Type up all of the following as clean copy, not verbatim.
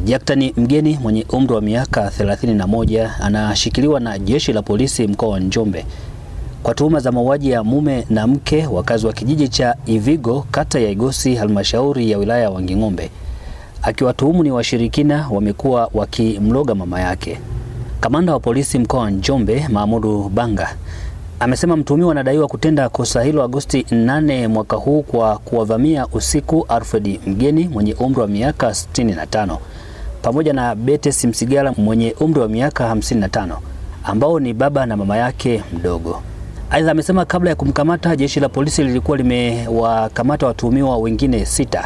Jackton Mgeni mwenye umri wa miaka 31 anashikiliwa na jeshi la polisi mkoa wa Njombe kwa tuhuma za mauaji ya mume na mke wakazi wa kijiji cha Ivigo kata ya Igosi halmashauri ya wilaya ya Wanging'ombe, akiwatuhumu ni washirikina wamekuwa wakimloga mama yake. Kamanda wa polisi mkoa wa Njombe Mahmudu Banga amesema mtuhumiwa anadaiwa kutenda kosa hilo Agosti 8 mwaka huu kwa kuwavamia usiku Alfred Mgeni mwenye umri wa miaka 65 pamoja na Betes Msigala mwenye umri wa miaka 55 ambao ni baba na mama yake mdogo. Aidha, amesema kabla ya kumkamata jeshi la polisi lilikuwa limewakamata watuhumiwa wengine 6,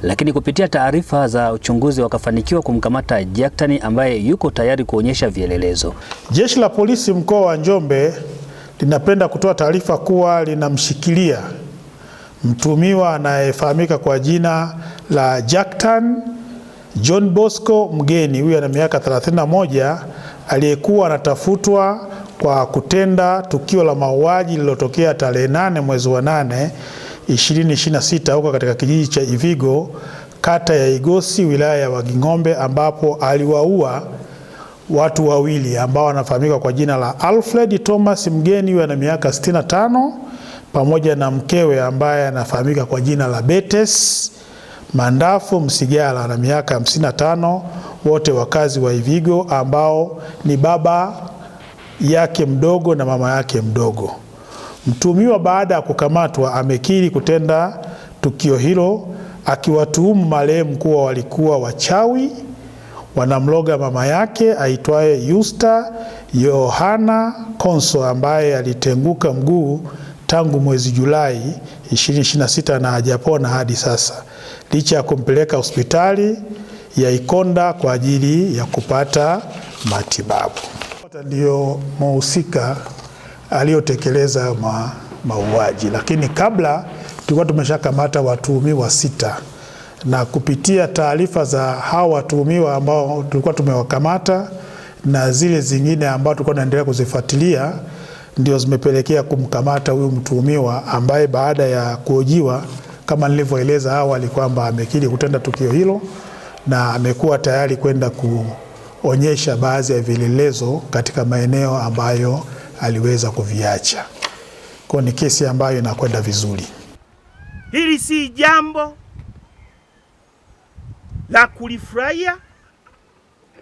lakini kupitia taarifa za uchunguzi wakafanikiwa kumkamata Jackton ambaye yuko tayari kuonyesha vielelezo. Jeshi la polisi mkoa wa Njombe linapenda kutoa taarifa kuwa linamshikilia mtuhumiwa anayefahamika kwa jina la Jackton John Bosco Mgeni, huyu ana miaka 31, aliyekuwa anatafutwa kwa kutenda tukio la mauaji lililotokea tarehe 8 mwezi wa 8 2026 huko katika kijiji cha Ivigo kata ya Igosi wilaya ya Wanging'ombe, ambapo aliwaua watu wawili ambao wanafahamika kwa jina la Alfred Thomas Mgeni, huyu ana miaka 65, pamoja na mkewe ambaye anafahamika kwa jina la Betes Mandafu Msigala na miaka 55, wote wakazi wa Ivigo ambao ni baba yake mdogo na mama yake mdogo. Mtuhumiwa baada ya kukamatwa amekiri kutenda tukio hilo, akiwatuhumu marehemu kuwa walikuwa wachawi wanamloga mama yake aitwaye Yusta Yohana Konso ambaye alitenguka mguu tangu mwezi Julai 2026 na hajapona hadi sasa, licha ya kumpeleka hospitali ya Ikonda kwa ajili ya kupata matibabu. Ndio mhusika aliyotekeleza mauaji, lakini kabla tulikuwa tumeshakamata watuhumiwa 6, na kupitia taarifa za hao watuhumiwa ambao tulikuwa tumewakamata na zile zingine ambao tulikuwa tunaendelea kuzifuatilia, ndio zimepelekea kumkamata huyu mtuhumiwa ambaye baada ya kuhojiwa kama nilivyoeleza awali kwamba amekiri kutenda tukio hilo na amekuwa tayari kwenda kuonyesha baadhi ya vielelezo katika maeneo ambayo aliweza kuviacha. Kwa ni kesi ambayo inakwenda vizuri. Hili si jambo la kulifurahia,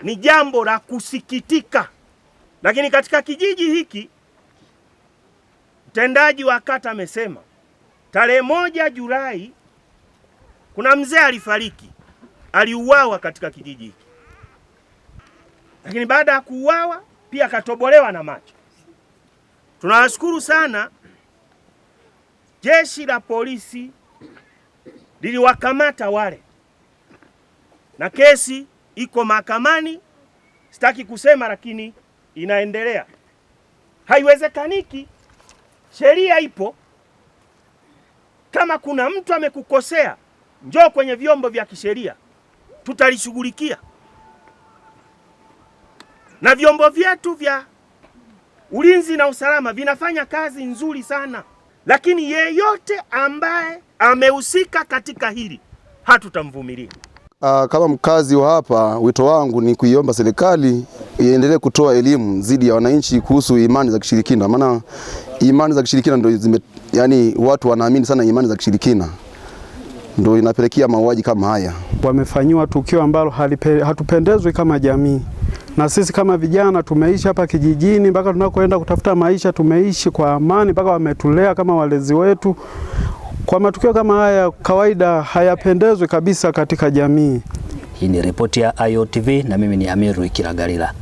ni jambo la kusikitika. Lakini katika kijiji hiki mtendaji wa kata amesema tarehe 1 Julai kuna mzee alifariki, aliuawa katika kijiji hiki. Lakini baada ya kuuawa pia akatobolewa na macho. Tunawashukuru sana jeshi la polisi liliwakamata wale, na kesi iko mahakamani. Sitaki kusema lakini inaendelea. Haiwezekaniki, sheria ipo. Kama kuna mtu amekukosea, njoo kwenye vyombo vya kisheria, tutalishughulikia. Na vyombo vyetu vya ulinzi na usalama vinafanya kazi nzuri sana, lakini yeyote ambaye amehusika katika hili hatutamvumilia. Kama mkazi wa hapa, wito wangu ni kuiomba serikali iendelee kutoa elimu dhidi ya wananchi kuhusu imani za kishirikina, maana imani za kishirikina ndio yani watu wanaamini sana imani za kishirikina ndio inapelekea mauaji kama haya. Wamefanywa tukio ambalo hatupendezwi kama jamii, na sisi kama vijana tumeishi hapa kijijini mpaka tunakoenda kutafuta maisha, tumeishi kwa amani mpaka wametulea kama walezi wetu. Kwa matukio kama haya kawaida hayapendezwi kabisa katika jamii. Hii ni ripoti ya Ayo TV na mimi ni Amiru Ikiragalila.